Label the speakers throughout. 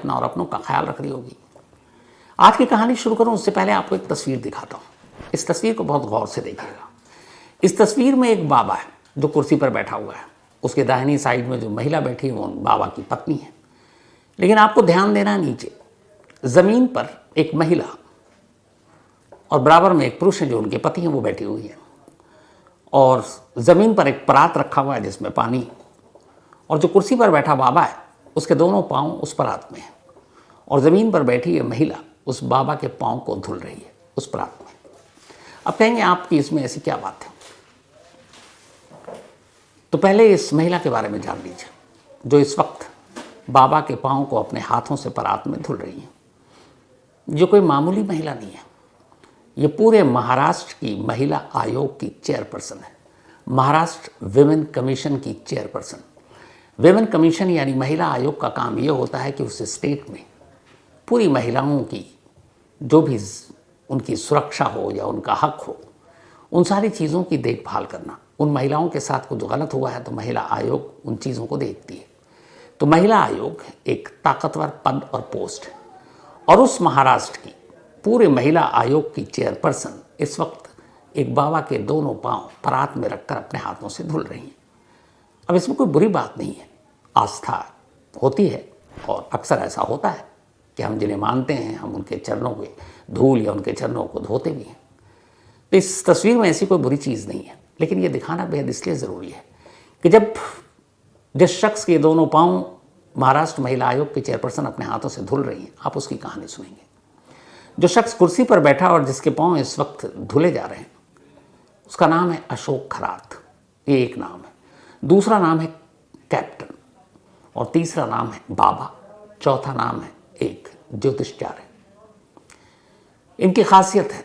Speaker 1: अपना और अपनों का ख्याल रख रही होगी। आज की कहानी शुरू करूं उससे पहले आपको एक तस्वीर दिखाता हूं। इस तस्वीर को बहुत गौर से देखिएगा। इस तस्वीर में एक बाबा है जो कुर्सी पर बैठा हुआ है। उसके दाहिनी साइड में जो महिला बैठी है वो बाबा की पत्नी है। लेकिन आपको ध्यान देना, नीचे जमीन पर एक महिला और बराबर में एक पुरुष है जो उनके पति हैं, वो बैठी हुई है। और जमीन पर एक परात रखा हुआ है जिसमें पानी, और जो कुर्सी पर बैठा बाबा है उसके दोनों पांव उस परात में हैं और जमीन पर बैठी है महिला उस बाबा के पांव को धुल रही है उस परात में। अब कहेंगे आपकी इसमें ऐसी क्या बात है? तो पहले इस महिला के बारे में जान लीजिए जो इस वक्त बाबा के पांव को अपने हाथों से परात में धुल रही है। ये कोई मामूली महिला नहीं है, ये पूरे महाराष्ट्र की महिला आयोग की चेयरपर्सन है, महाराष्ट्र विमेन कमीशन की चेयरपर्सन। विमेन कमीशन यानी महिला आयोग का काम ये होता है कि उस स्टेट में पूरी महिलाओं की जो भी उनकी सुरक्षा हो या उनका हक हो, उन सारी चीज़ों की देखभाल करना। उन महिलाओं के साथ कुछ गलत हुआ है तो महिला आयोग उन चीज़ों को देखती है। तो महिला आयोग एक ताकतवर पद और पोस्ट है, और उस महाराष्ट्र की पूरे महिला आयोग की चेयरपर्सन इस वक्त एक बाबा के दोनों पांव परात में रखकर अपने हाथों से धुल रही हैं। अब इसमें कोई बुरी बात नहीं है, आस्था होती है और अक्सर ऐसा होता है कि हम जिन्हें मानते हैं हम उनके चरणों के धूल या उनके चरणों को धोते भी हैं। तो इस तस्वीर में ऐसी कोई बुरी चीज़ नहीं है, लेकिन ये दिखाना बेहद इसलिए ज़रूरी है कि जब जिस शख्स के दोनों पांव महाराष्ट्र महिला आयोग की चेयरपर्सन अपने हाथों से धुल रही हैं, आप उसकी कहानी सुनेंगे। जो शख्स कुर्सी पर बैठा और जिसके पांव इस वक्त धुले जा रहे हैं उसका नाम है अशोक खरात, ये एक नाम है। दूसरा नाम है कैप्टन, और तीसरा नाम है बाबा, चौथा नाम है एक ज्योतिषाचार्य। इनकी खासियत है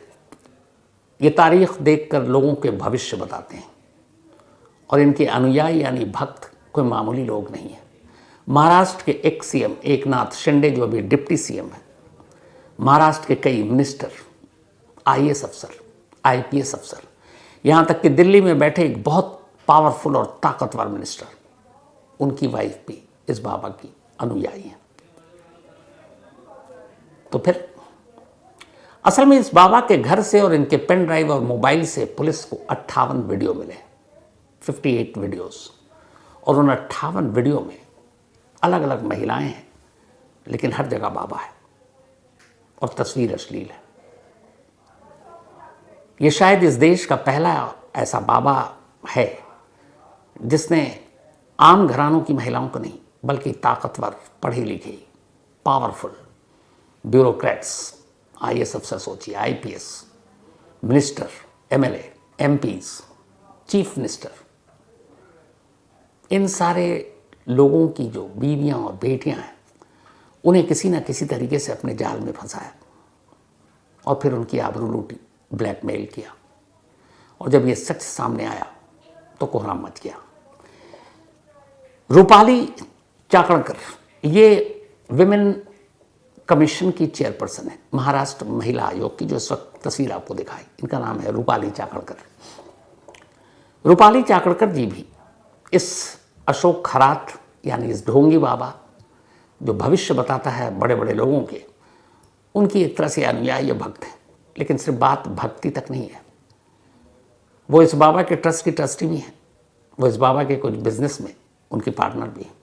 Speaker 1: ये तारीख देखकर लोगों के भविष्य बताते हैं, और इनके अनुयायी यानी भक्त कोई मामूली लोग नहीं है। महाराष्ट्र के एक सीएम एकनाथ शिंदे जो अभी डिप्टी सीएम है, महाराष्ट्र के कई मिनिस्टर, आईएएस अफसर, आईपीएस अफसर, यहाँ तक कि दिल्ली में बैठे एक बहुत पावरफुल और ताकतवर मिनिस्टर, उनकी वाइफ भी इस बाबा की अनुयायी है। तो फिर असल में इस बाबा के घर से और इनके पेन ड्राइव और मोबाइल से पुलिस को 58 वीडियो मिले, 58 वीडियोस, और उन 58 वीडियो में अलग अलग महिलाएं हैं, लेकिन हर जगह बाबा है और तस्वीर अश्लील है। ये शायद इस देश का पहला ऐसा बाबा है जिसने आम घरानों की महिलाओं को नहीं बल्कि ताकतवर, पढ़ी लिखी, पावरफुल ब्यूरोक्रेट्स, आईएएस अफसर सोचिए, IPS, minister, MLA, MPs, chief minister, इन सारे लोगों की जो बीवियां और बेटियां हैं उन्हें किसी न किसी तरीके से अपने जाल में फंसाया और फिर उनकी आबरू लूटी, ब्लैकमेल किया। और जब ये सच सामने आया तो कोहराम मच गया। रूपाली चाकणकर ये विमेन कमीशन की चेयरपर्सन है, महाराष्ट्र महिला आयोग की, जो इस वक्त तस्वीर आपको दिखाई, इनका नाम है रूपाली चाकणकर। रूपाली चाकणकर जी भी इस अशोक खरात यानी इस ढोंगी बाबा जो भविष्य बताता है बड़े बड़े लोगों के, उनकी एक तरह से अनुयायी भक्त है। लेकिन सिर्फ बात भक्ति तक नहीं है, वो इस बाबा के ट्रस्ट की ट्रस्टी भी हैं, वो इस बाबा के कुछ बिजनेस में उनकी पार्टनर भी हैं।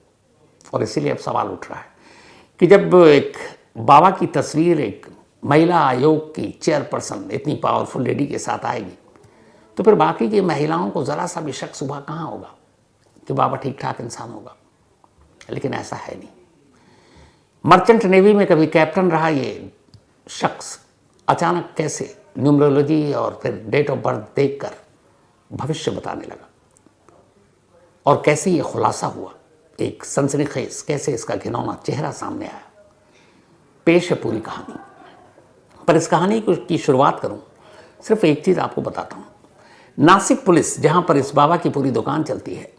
Speaker 1: और इसीलिए अब सवाल उठ रहा है कि जब एक बाबा की तस्वीर एक महिला आयोग की चेयरपर्सन इतनी पावरफुल लेडी के साथ आएगी तो फिर बाकी की महिलाओं को ज़रा सा भी शक सुबह कहाँ होगा कि बाबा ठीक ठाक इंसान होगा। लेकिन ऐसा है नहीं। मर्चेंट नेवी में कभी कैप्टन रहा ये शख्स अचानक कैसे न्यूमरोलॉजी और फिर डेट ऑफ बर्थ देखकर भविष्य बताने लगा, और कैसे ये खुलासा हुआ, एक सनसनीखेज कैसे इसका घिनौना चेहरा सामने आया। पेश है पूरी कहानी, पर इस कहानी की शुरुआत करूं सिर्फ एक चीज़ आपको बताता हूं। नासिक पुलिस जहां पर इस बाबा की पूरी दुकान चलती है,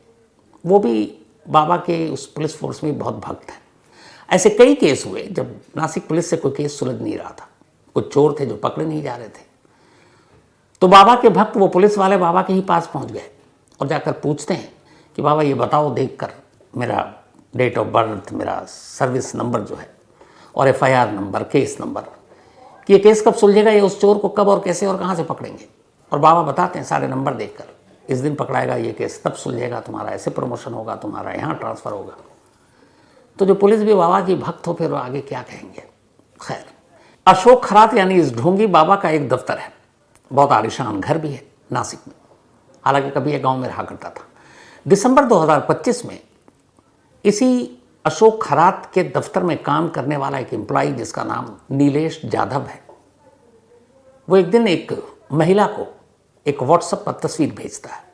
Speaker 1: वो भी बाबा के उस पुलिस फोर्स में बहुत भक्त है। ऐसे कई केस हुए जब नासिक पुलिस से कोई केस सुलझ नहीं रहा था, कुछ चोर थे जो पकड़े नहीं जा रहे थे, तो बाबा के भक्त वो पुलिस वाले बाबा के ही पास पहुंच गए और जाकर पूछते हैं कि बाबा ये बताओ देखकर मेरा डेट ऑफ बर्थ, मेरा सर्विस नंबर जो है और FIR नंबर, केस नंबर, कि ये केस कब सुलझेगा, ये उस चोर को कब और कैसे और कहाँ से पकड़ेंगे। और बाबा बताते हैं सारे नंबर देखकर, इस दिन पकड़ाएगा ये केस, तब सुलझेगा, तुम्हारा ऐसे प्रमोशन होगा, तुम्हारा यहाँ ट्रांसफ़र होगा। तो जो पुलिस भी बाबा की भक्त हो फिर वो आगे क्या कहेंगे। खैर, अशोक खरात यानी इस ढोंगी बाबा का एक दफ्तर है, बहुत आलिशान घर भी है नासिक में, हालांकि कभी ये गांव में रहा करता था। दिसंबर 2025 में इसी अशोक खरात के दफ्तर में काम करने वाला एक एम्प्लॉय जिसका नाम नीलेश जाधव है, वो एक दिन एक महिला को एक व्हाट्सएप पर तस्वीर भेजता है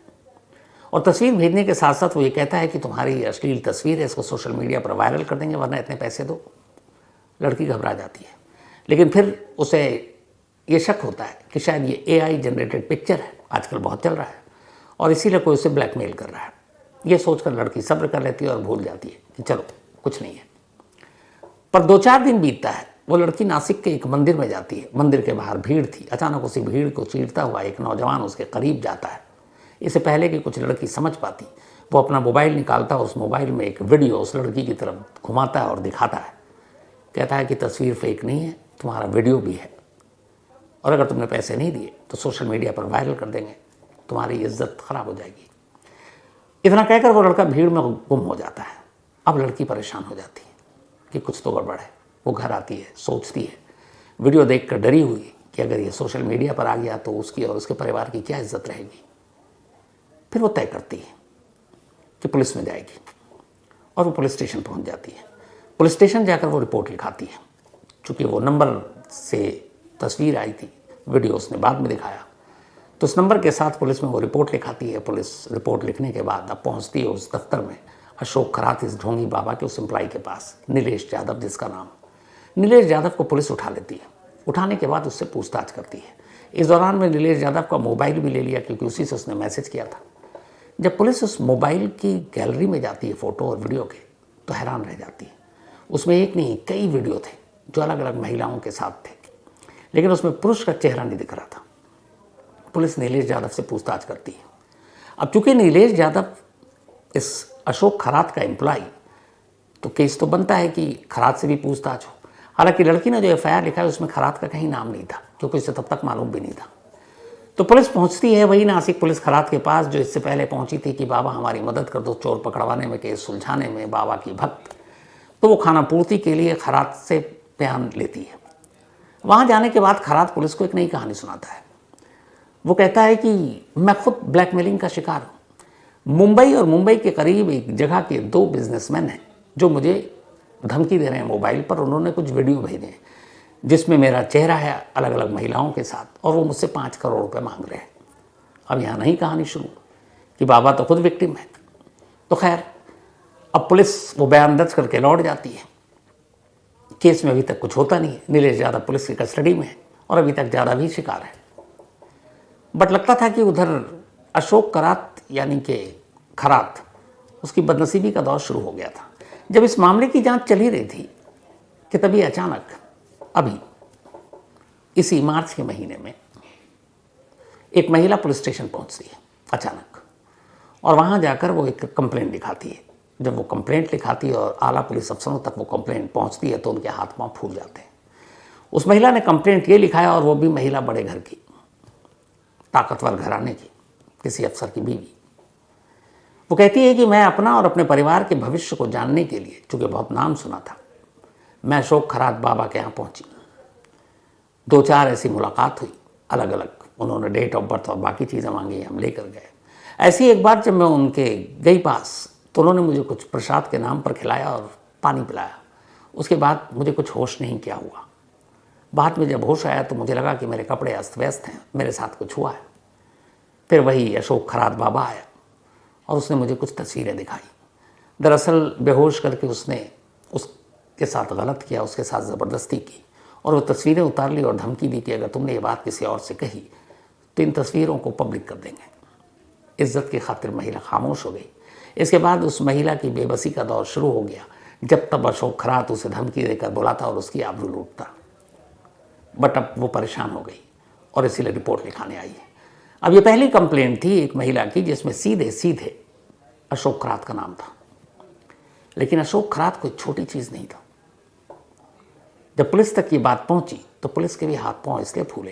Speaker 1: और तस्वीर भेजने के साथ साथ वो ये कहता है कि तुम्हारी अश्लील तस्वीर है, इसको सोशल मीडिया पर वायरल कर देंगे वरना इतने पैसे दो। लड़की घबरा जाती है, लेकिन फिर उसे ये शक होता है कि शायद ये AI जनरेटेड पिक्चर है, आजकल बहुत चल रहा है, और इसीलिए कोई उसे ब्लैकमेल कर रहा है। ये सोचकर लड़की सब्र कर लेती है और भूल जाती है कि चलो कुछ नहीं है। पर 2-4 दिन बीतता है, वो लड़की नासिक के एक मंदिर में जाती है। मंदिर के बाहर भीड़ थी, अचानक उसी भीड़ को चीरता हुआ एक नौजवान उसके करीब जाता है। इससे पहले कि कुछ लड़की समझ पाती, वो अपना मोबाइल निकालता है, उस मोबाइल में एक वीडियो उस लड़की की तरफ घुमाता है और दिखाता है, कहता है कि तस्वीर फेक नहीं है, तुम्हारा वीडियो भी है, और अगर तुमने पैसे नहीं दिए तो सोशल मीडिया पर वायरल कर देंगे, तुम्हारी इज्जत खराब हो जाएगी। इतना कहकर वो लड़का भीड़ में गुम हो जाता है। अब लड़की परेशान हो जाती है कि कुछ तो गड़बड़ है। वो घर आती है, सोचती है, वीडियो देखकर डरी हुई कि अगर ये सोशल मीडिया पर आ गया तो उसकी और उसके परिवार की क्या इज्जत रहेगी। फिर वो तय करती है कि पुलिस में जाएगी और वो पुलिस स्टेशन पहुंच जाती है। पुलिस स्टेशन जाकर वो रिपोर्ट लिखाती है। चूँकि वो नंबर से तस्वीर आई थी, वीडियो उसने बाद में दिखाया, तो उस नंबर के साथ पुलिस में वो रिपोर्ट लिखाती है। पुलिस रिपोर्ट लिखने के बाद अब पहुंचती है उस दफ्तर में अशोक खरात इस ढोंगी बाबा के उस एम्प्लॉय के पास, नीलेश यादव जिसका नाम। नीलेश यादव को पुलिस उठा लेती है। उठाने के बाद उससे पूछताछ करती है। इस दौरान में नीलेश यादव का मोबाइल भी ले लिया, क्योंकि उसी से उसने मैसेज किया था। जब पुलिस उस मोबाइल की गैलरी में जाती है फ़ोटो और वीडियो के, तो हैरान रह जाती है। उसमें एक नहीं कई वीडियो थे जो अलग अलग महिलाओं के साथ थे, लेकिन उसमें पुरुष का चेहरा नहीं दिख रहा था। पुलिस नीलेश यादव से पूछताछ करती है। अब चूंकि नीलेश यादव इस अशोक खरात का एम्प्लॉय, तो केस तो बनता है कि खरात से भी पूछताछ हो। हालांकि लड़की ने जो FIR लिखा है उसमें खरात का कहीं नाम नहीं था, क्योंकि उसे तब तक मालूम भी नहीं था। तो पुलिस पहुंचती है वही नासिक पुलिस खरात के पास जो इससे पहले पहुंची थी कि बाबा हमारी मदद कर दो चोर पकड़वाने में, केस सुलझाने में, बाबा की भक्त। तो वो खाना पूर्ति के लिए खरात से बयान लेती है। वहाँ जाने के बाद खरात पुलिस को एक नई कहानी सुनाता है। वो कहता है कि मैं खुद ब्लैकमेलिंग का शिकार हूँ। मुंबई और मुंबई के करीब एक जगह के 2 बिजनेसमैन हैं जो मुझे धमकी दे रहे हैं मोबाइल पर। उन्होंने कुछ वीडियो भेजे हैं जिसमें मेरा चेहरा है अलग अलग महिलाओं के साथ, और वो मुझसे 5 करोड़ रुपए मांग रहे हैं। अब यहाँ नहीं कहानी शुरू कि बाबा तो खुद विक्टिम है। तो खैर, अब पुलिस वो बयान दर्ज करके लौट जाती है। केस में अभी तक कुछ होता नहीं है। नीलेश यादव पुलिस की कस्टडी में है और अभी तक ज़्यादा भी शिकार है। बट लगता था कि उधर अशोक खरात यानी कि खरात, उसकी बदनसीबी का दौर शुरू हो गया था। जब इस मामले की जांच चल ही रही थी कि तभी अचानक अभी इसी मार्च के महीने में एक महिला पुलिस स्टेशन पहुंचती है अचानक, और वहां जाकर वो एक कंप्लेंट लिखाती है। जब वो कंप्लेंट लिखाती है और आला पुलिस अफसरों तक वो कंप्लेंट पहुंचती है तो उनके हाथ पांव फूल जाते हैं। उस महिला ने कंप्लेंट ये लिखाया, और वो भी महिला बड़े घर की, ताकतवर घराने की, किसी अफसर की बीवी। वो कहती है कि मैं अपना और अपने परिवार के भविष्य को जानने के लिए, चूँकि बहुत नाम सुना था, मैं अशोक खरात बाबा के यहाँ पहुँची। 2-4 ऐसी मुलाकात हुई अलग अलग। उन्होंने डेट ऑफ बर्थ और बाकी चीज़ें मांगी, हम लेकर गए। ऐसी एक बार जब मैं उनके गई पास, तो उन्होंने मुझे कुछ प्रसाद के नाम पर खिलाया और पानी पिलाया। उसके बाद मुझे कुछ होश नहीं क्या हुआ। बाद में जब होश आया तो मुझे लगा कि मेरे कपड़े अस्त व्यस्त हैं, मेरे साथ कुछ हुआ है। फिर वही अशोक खरात बाबा आया और उसने मुझे कुछ तस्वीरें दिखाई। दरअसल बेहोश करके उसने उसके साथ गलत किया, उसके साथ ज़बरदस्ती की, और वो तस्वीरें उतार ली और धमकी दी कि अगर तुमने ये बात किसी और से कही तो इन तस्वीरों को पब्लिक कर देंगे। इज्जत की खातिर महिला खामोश हो गई। इसके बाद उस महिला की बेबसी का दौर शुरू हो गया, जब तब अशोक खरात उसे धमकी देकर बुलाता और उसकी आबरू लूटता। बट अब वो परेशान हो गई और इसीलिए रिपोर्ट लिखाने आई है। अब ये पहली कंप्लेंट थी एक महिला की जिसमें सीधे सीधे अशोक खरात का नाम था। लेकिन अशोक खरात कोई छोटी चीज़ नहीं था। जब पुलिस तक ये बात पहुंची तो पुलिस के भी हाथ पांव इसलिए फूले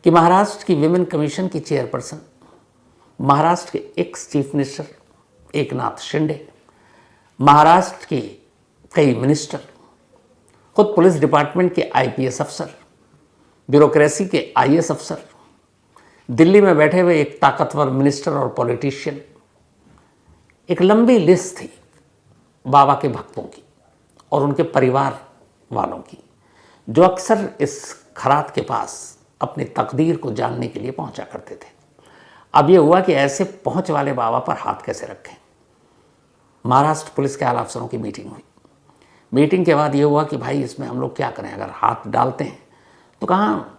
Speaker 1: कि महाराष्ट्र की विमेन कमीशन की चेयरपर्सन, महाराष्ट्र के ex chief minister Eknath Shinde, Maharashtra के कई मिनिस्टर, खुद पुलिस डिपार्टमेंट के आईपीएस अफसर, ब्यूरोक्रेसी के आईएएस अफसर, दिल्ली में बैठे हुए एक ताकतवर मिनिस्टर और पॉलिटिशियन, एक लंबी लिस्ट थी बाबा के भक्तों की और उनके परिवार वालों की, जो अक्सर इस खरात के पास अपनी तकदीर को जानने के लिए पहुंचा करते थे। अब यह हुआ कि ऐसे पहुंच वाले बाबा पर हाथ कैसे रखें। महाराष्ट्र पुलिस के आला अफसरों की मीटिंग हुई। मीटिंग के बाद ये हुआ कि भाई इसमें हम लोग क्या करें, अगर हाथ डालते हैं तो कहाँ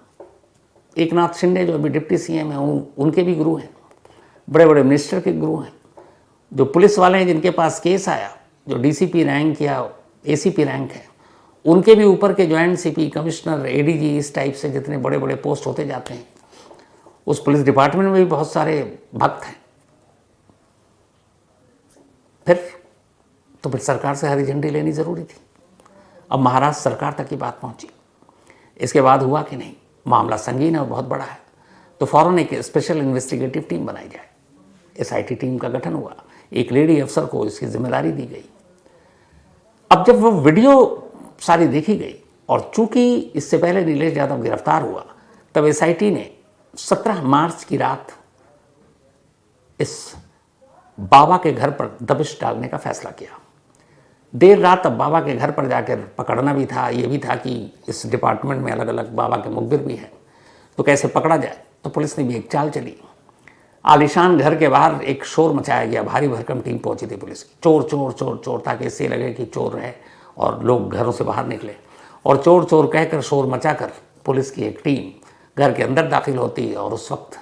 Speaker 1: एकनाथ शिंदे जो अभी डिप्टी सीएम हैं उनके भी गुरु हैं, बड़े बड़े मिनिस्टर के गुरु हैं, जो पुलिस वाले हैं जिनके पास केस आया, जो डीसीपी रैंक या एसीपी रैंक है, उनके भी ऊपर के जॉइंट सीपी, कमिश्नर, एडीजी, इस टाइप से जितने बड़े बड़े पोस्ट होते जाते हैं, उस पुलिस डिपार्टमेंट में भी बहुत सारे भक्त हैं। फिर सरकार से हरी झंडी लेनी ज़रूरी थी। अब महाराष्ट्र सरकार तक की बात पहुंची। इसके बाद हुआ कि नहीं, मामला संगीन है और बहुत बड़ा है, तो फौरन एक स्पेशल इन्वेस्टिगेटिव टीम बनाई जाए। एसआईटी टीम का गठन हुआ, एक लेडी अफसर को इसकी जिम्मेदारी दी गई। अब जब वो वीडियो सारी देखी गई और चूंकि इससे पहले नीलेश यादव गिरफ्तार हुआ, तब एसआईटी ने 17 मार्च की रात इस बाबा के घर पर दबिश डालने का फैसला किया। देर रात अब बाबा के घर पर जाकर पकड़ना भी था, ये भी था कि इस डिपार्टमेंट में अलग अलग बाबा के मुखबिर भी हैं, तो कैसे पकड़ा जाए। तो पुलिस ने भी एक चाल चली। आलिशान घर के बाहर एक शोर मचाया गया, भारी भरकम टीम पहुंची थी पुलिस की, चोर चोर चोर चोर, ताकि इससे लगे कि चोर है और लोग घरों से बाहर निकले। और चोर चोर कहकर शोर मचाकर पुलिस की एक टीम घर के अंदर दाखिल होती और उस वक्त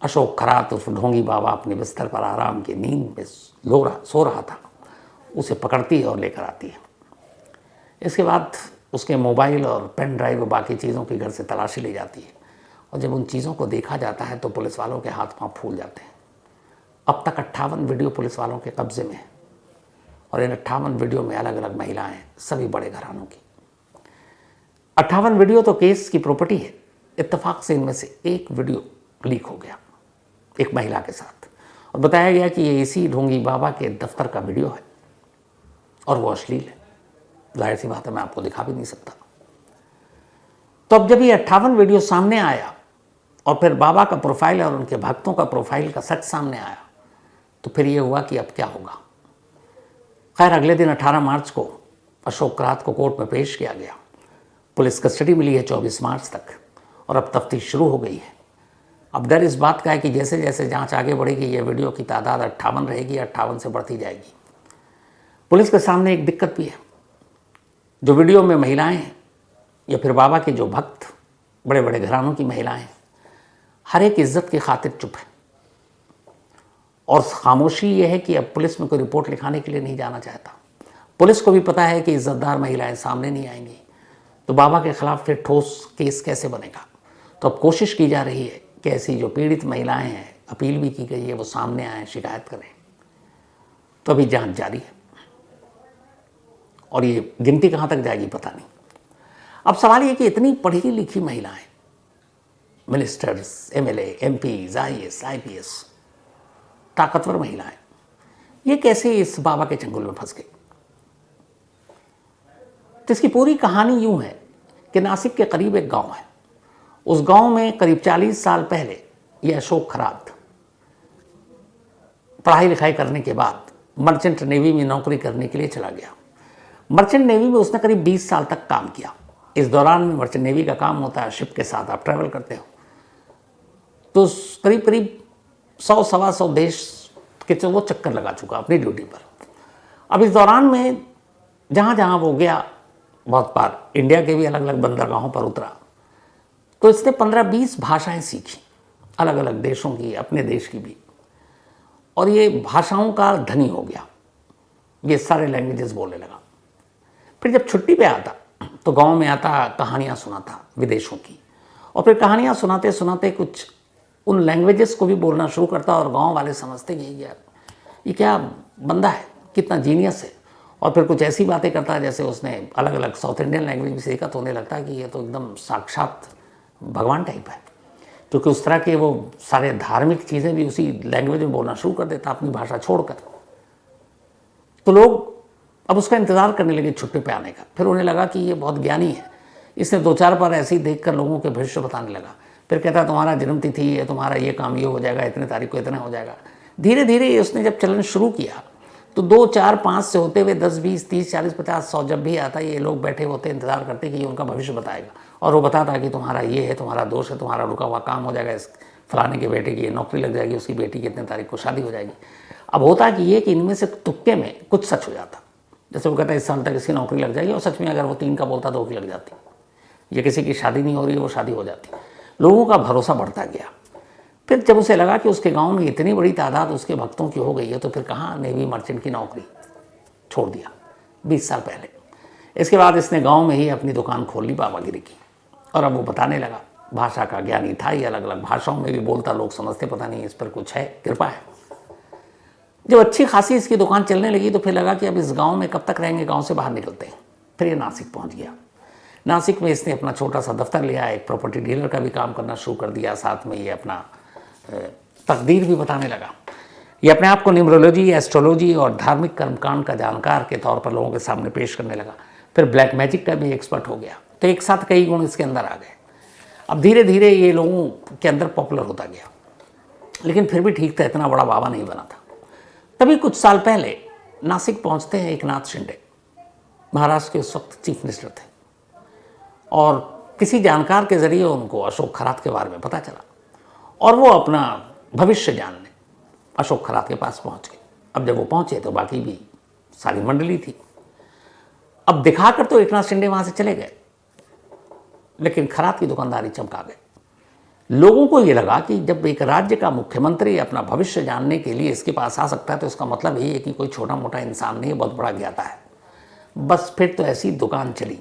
Speaker 1: अशोक खरात उर्फ ढोंगी बाबा अपने बिस्तर पर आराम की नींद में सो रहा था, उसे पकड़ती है और लेकर आती है। इसके बाद उसके मोबाइल और पेन ड्राइव और बाकी चीज़ों की घर से तलाशी ली जाती है और जब उन चीज़ों को देखा जाता है तो पुलिस वालों के हाथ पांव फूल जाते हैं। अब तक 58 वीडियो पुलिस वालों के कब्जे में है और इन 58 वीडियो में अलग अलग महिलाएं, सभी बड़े घरानों की। 58 वीडियो तो केस की प्रॉपर्टी है। इत्तेफाक से इनमें से एक वीडियो लीक हो गया एक महिला के साथ और बताया गया कि ये इसी ढोंगी बाबा के दफ्तर का वीडियो है और वो अश्लील है। जाहिर सी बात है, मैं आपको दिखा भी नहीं सकता। तो अब जब ये 58 वीडियो सामने आया और फिर बाबा का प्रोफाइल और उनके भक्तों का प्रोफाइल का सच सामने आया, तो फिर ये हुआ कि अब क्या होगा। खैर अगले दिन 18 मार्च को अशोक खरात को कोर्ट में पेश किया गया। पुलिस कस्टडी मिली है 24 मार्च तक और अब तफ्तीश शुरू हो गई है। अब डर इस बात का है कि जैसे जैसे जांच आगे बढ़ेगी ये वीडियो की तादाद 58 रहेगी, 58 से बढ़ती जाएगी। पुलिस के सामने एक दिक्कत भी है, जो वीडियो में महिलाएं हैं या फिर बाबा के जो भक्त, बड़े बड़े घरानों की महिलाएं, हर एक इज्जत की खातिर चुप है और खामोशी ये है कि अब पुलिस में कोई रिपोर्ट लिखाने के लिए नहीं जाना चाहता। पुलिस को भी पता है कि इज्जतदार महिलाएं सामने नहीं आएंगी तो बाबा के खिलाफ फिर ठोस केस कैसे बनेगा। तो अब कोशिश की जा रही है कि ऐसी जो पीड़ित महिलाएं हैं, अपील भी की गई है, वो सामने आए, शिकायत करें। तो अभी जांच जारी है और ये गिनती कहाँ तक जाएगी पता नहीं। अब सवाल ये कि इतनी पढ़ी लिखी महिलाएं, ministers, MLA, MPs, IAS, IPS, ताकतवर महिलाएं, ये कैसे इस बाबा के चंगुल में फंस गई। तो इसकी पूरी कहानी यूं है कि नासिक के करीब एक गांव है। उस गांव में करीब 40 साल पहले ये अशोक खरात पढ़ाई लिखाई करने के बाद मर्चेंट नेवी में नौकरी करने के लिए चला गया। मर्चेंट नेवी में उसने करीब 20 साल तक काम किया। इस दौरान में मर्चेंट नेवी का काम होता है, शिप के साथ आप ट्रैवल करते हो, तो करीब करीब 100-125 देश के वो चक्कर लगा चुका अपनी ड्यूटी पर। अब इस दौरान में जहाँ जहाँ वो गया, बहुत बार इंडिया के भी अलग अलग बंदरगाहों पर उतरा, तो इसने 15-20 भाषाएं सीखी, अलग अलग देशों की, अपने देश की भी, और ये भाषाओं का धनी हो गया। ये सारे लैंग्वेजेस बोलने लगा। फिर जब छुट्टी पे आता तो गांव में आता, कहानियाँ सुनाता विदेशों की, और फिर कहानियाँ सुनाते सुनाते कुछ उन लैंग्वेजेस को भी बोलना शुरू करता और गांव वाले समझते कि यार ये क्या बंदा है, कितना जीनियस है। और फिर कुछ ऐसी बातें करता है जैसे उसने अलग अलग साउथ इंडियन लैंग्वेज भी सीखा, तो उन्हें लगता है कि ये तो एकदम साक्षात भगवान टाइप है, क्योंकि उस तरह के वो सारे धार्मिक चीज़ें भी उसी लैंग्वेज में बोलना शुरू कर देता अपनी भाषा छोड़कर। तो लोग अब उसका इंतज़ार करने लगे छुट्टी पे आने का। फिर उन्हें लगा कि ये बहुत ज्ञानी है, इसने 2-4 बार ऐसे ही देखकर लोगों के भविष्य बताने लगा। फिर कहता तुम्हारा जन्म तिथि है, तुम्हारा ये काम ये हो जाएगा, इतने तारीख को इतना हो जाएगा। धीरे धीरे उसने जब चलन शुरू किया तो 2, 4, 5 से होते हुए 10, 20, 30, 40, 50, 100 जब भी आता ये लोग बैठे होते इंतजार करते कि ये उनका भविष्य बताएगा। और वो बताता कि तुम्हारा ये है, तुम्हारा दोष है, तुम्हारा रुका हुआ काम हो जाएगा, इस फलाने के बेटे की नौकरी लग जाएगी, उसकी बेटी की इतने तारीख को शादी हो जाएगी। अब होता कि ये कि इनमें से तुक्के में कुछ सच हो जाता। जैसे वो कहता है इस साल तक इसकी नौकरी लग जाएगी, और सच में अगर वो 3 का बोलता तो वो लग जाती। ये किसी की शादी नहीं हो रही है, वो शादी हो जाती। लोगों का भरोसा बढ़ता गया। फिर जब उसे लगा कि उसके गांव में इतनी बड़ी तादाद उसके भक्तों की हो गई है, तो फिर कहाँ नेवी मर्चेंट की नौकरी छोड़ दिया 20 साल पहले। इसके बाद इसने गांव में ही अपनी दुकान खोल ली बाबागिरी की, और अब वो बताने लगा। भाषा का ज्ञानी था, ये अलग अलग भाषाओं में भी बोलता, लोग समझते पता नहीं इस पर कुछ है, कृपा है। जब अच्छी खासी इसकी दुकान चलने लगी तो फिर लगा कि अब इस गांव में कब तक रहेंगे, गांव से बाहर निकलते हैं। फिर ये नासिक पहुंच गया। नासिक में इसने अपना छोटा सा दफ्तर लिया, एक प्रॉपर्टी डीलर का भी काम करना शुरू कर दिया, साथ में ये अपना तकदीर भी बताने लगा। ये अपने आप को न्यूमरोलॉजी, एस्ट्रोलॉजी और धार्मिक कर्मकांड का जानकार के तौर पर लोगों के सामने पेश करने लगा। फिर ब्लैक मैजिक का भी एक्सपर्ट हो गया। तो एक साथ कई गुण इसके अंदर आ गए। अब धीरे धीरे ये लोगों के अंदर पॉपुलर होता गया, लेकिन फिर भी ठीक था, इतना बड़ा बाबा नहीं बना था। तभी कुछ साल पहले नासिक पहुंचते हैं एकनाथ शिंदे, महाराष्ट्र के उस वक्त चीफ मिनिस्टर थे, और किसी जानकार के जरिए उनको अशोक खरात के बारे में पता चला, और वो अपना भविष्य जानने अशोक खरात के पास पहुंच गए। अब जब वो पहुंचे तो बाकी भी सारी मंडली थी। अब दिखाकर तो एकनाथ शिंदे वहां से चले गए, लेकिन खरात की दुकानदारी चमका गए। लोगों को ये लगा कि जब एक राज्य का मुख्यमंत्री अपना भविष्य जानने के लिए इसके पास आ सकता है, तो इसका मतलब यही है कि कोई छोटा मोटा इंसान नहीं, बहुत बड़ा ज्ञाता है। बस फिर तो ऐसी दुकान चली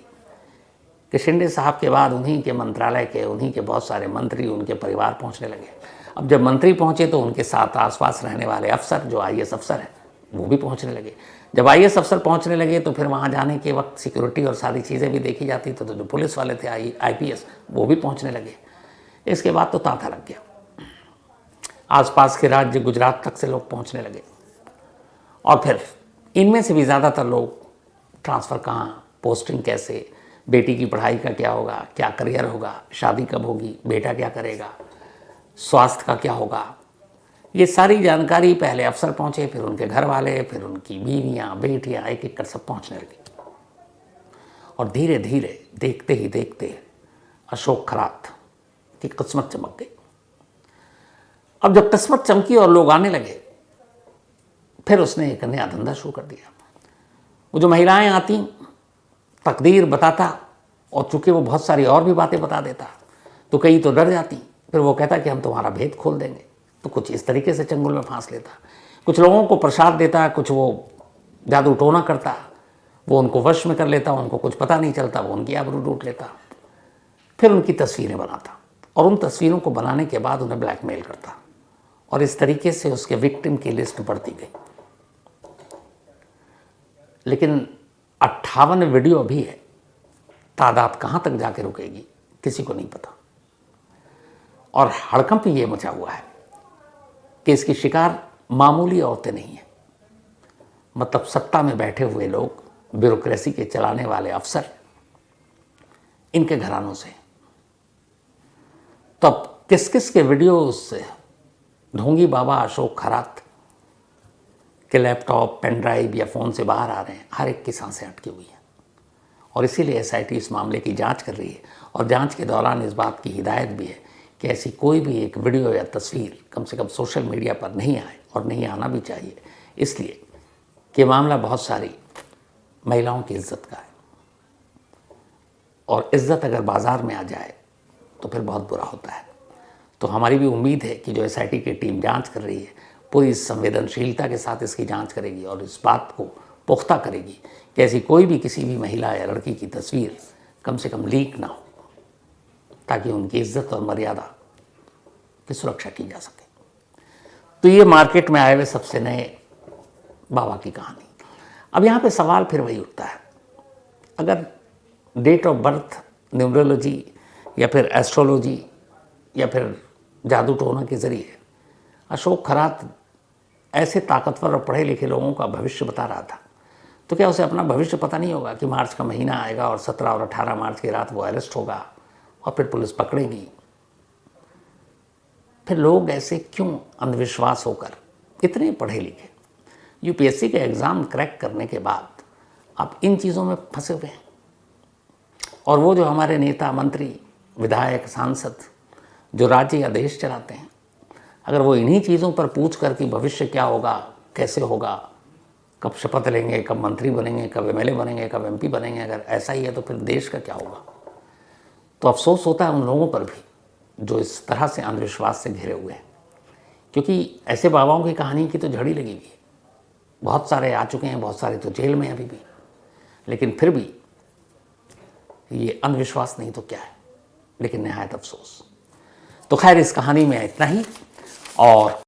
Speaker 1: कि शिंदे साहब के बाद उन्हीं के मंत्रालय के, उन्हीं के बहुत सारे मंत्री, उनके परिवार पहुंचने लगे। अब जब मंत्री पहुंचे तो उनके साथ आसपास रहने वाले अफसर, जो IAS अफसर हैं, वो भी पहुंचने लगे। जब IAS अफसर पहुंचने लगे तो फिर वहां जाने के वक्त सिक्योरिटी और सारी चीज़ें भी देखी जाती, तो जो पुलिस वाले थे IPS, वो भी पहुंचने लगे। इसके बाद तो तांता लग गया। आसपास के राज्य गुजरात तक से लोग पहुंचने लगे, और फिर इनमें से भी ज़्यादातर लोग ट्रांसफ़र कहाँ, पोस्टिंग कैसे, बेटी की पढ़ाई का क्या होगा, क्या करियर होगा, शादी कब होगी, बेटा क्या करेगा, स्वास्थ्य का क्या होगा, ये सारी जानकारी पहले अफसर पहुंचे, फिर उनके घर वाले, फिर उनकी बीवियां, बेटियां, एक एक कर सब पहुंचने लगी। और धीरे धीरे देखते ही देखते अशोक खरात की किस्मत चमक गई। अब जब किस्मत चमकी और लोग आने लगे, फिर उसने एक नया धंधा शुरू कर दिया। वो जो महिलाएं आती, तकदीर बताता, और चूंकि वो बहुत सारी और भी बातें बता देता, तो कई तो डर जाती। फिर वो कहता कि हम तुम्हारा भेद खोल देंगे, तो कुछ इस तरीके से चंगुल में फांस लेता। कुछ लोगों को प्रसाद देता, कुछ वो जादू टोना करता, वो उनको वश में कर लेता, उनको कुछ पता नहीं चलता, वो उनकी आबरू लूट लेता। फिर उनकी तस्वीरें बनाता, और उन तस्वीरों को बनाने के बाद उन्हें ब्लैकमेल करता, और इस तरीके से उसके विक्टिम की लिस्ट बढ़ती गई। लेकिन 58 वीडियो अभी है, तादाद कहाँ तक जाके रुकेगी किसी को नहीं पता। और हड़कंप ये मचा हुआ है कि इसकी शिकार मामूली औरतें नहीं हैं, मतलब सत्ता में बैठे हुए लोग, ब्यूरोक्रेसी के चलाने वाले अफसर, इनके घरानों से। तो अब किस किस के वीडियोस ढोंगी बाबा अशोक खरात के लैपटॉप, पेन ड्राइव या फ़ोन से बाहर आ रहे हैं, हर एक की सांसें अटकी हुई हैं। और इसीलिए SIT इस मामले की जांच कर रही है, और जांच के दौरान इस बात की हिदायत भी है कि ऐसी कोई भी एक वीडियो या तस्वीर कम से कम सोशल मीडिया पर नहीं आए, और नहीं आना भी चाहिए, इसलिए कि मामला बहुत सारी महिलाओं की इज्जत का है, और इज्जत अगर बाज़ार में आ जाए तो फिर बहुत बुरा होता है। तो हमारी भी उम्मीद है कि जो SIT की टीम जांच कर रही है, पूरी संवेदनशीलता के साथ इसकी जांच करेगी, और इस बात को पुख्ता करेगी कि ऐसी कोई भी किसी भी महिला या लड़की की तस्वीर कम से कम लीक ना हो, ताकि उनकी इज्जत और मर्यादा की सुरक्षा की जा सके। तो ये मार्केट में आए हुए सबसे नए बाबा की कहानी। अब यहाँ पे सवाल फिर वही उठता है, अगर डेट ऑफ बर्थ, न्यूमरोलॉजी या फिर एस्ट्रोलॉजी या फिर जादू टोना के ज़रिए अशोक खरात ऐसे ताकतवर और पढ़े लिखे लोगों का भविष्य बता रहा था, तो क्या उसे अपना भविष्य पता नहीं होगा कि मार्च का महीना आएगा और 17 और 18 मार्च की रात वो अरेस्ट होगा और फिर पुलिस पकड़ेगी? फिर लोग ऐसे क्यों अंधविश्वास होकर, इतने पढ़े लिखे, यूपीएससी के एग्ज़ाम क्रैक करने के बाद आप इन चीज़ों में फंसे हुए हैं? और वो जो हमारे नेता, मंत्री, विधायक, सांसद जो राज्य या देश चलाते हैं, अगर वो इन्हीं चीज़ों पर पूछ कर कि भविष्य क्या होगा, कैसे होगा, कब शपथ लेंगे, कब मंत्री बनेंगे, कब एमएलए बनेंगे, कब एमपी बनेंगे, अगर ऐसा ही है तो फिर देश का क्या होगा? तो अफसोस होता है उन लोगों पर भी जो इस तरह से अंधविश्वास से घिरे हुए हैं, क्योंकि ऐसे बाबाओं की कहानी की तो झड़ी लगी हुई है। बहुत सारे आ चुके हैं, बहुत सारे तो जेल में अभी भी, लेकिन फिर भी ये अंधविश्वास नहीं तो क्या है, लेकिन निहायत अफसोस। तो खैर, इस कहानी में इतना ही। और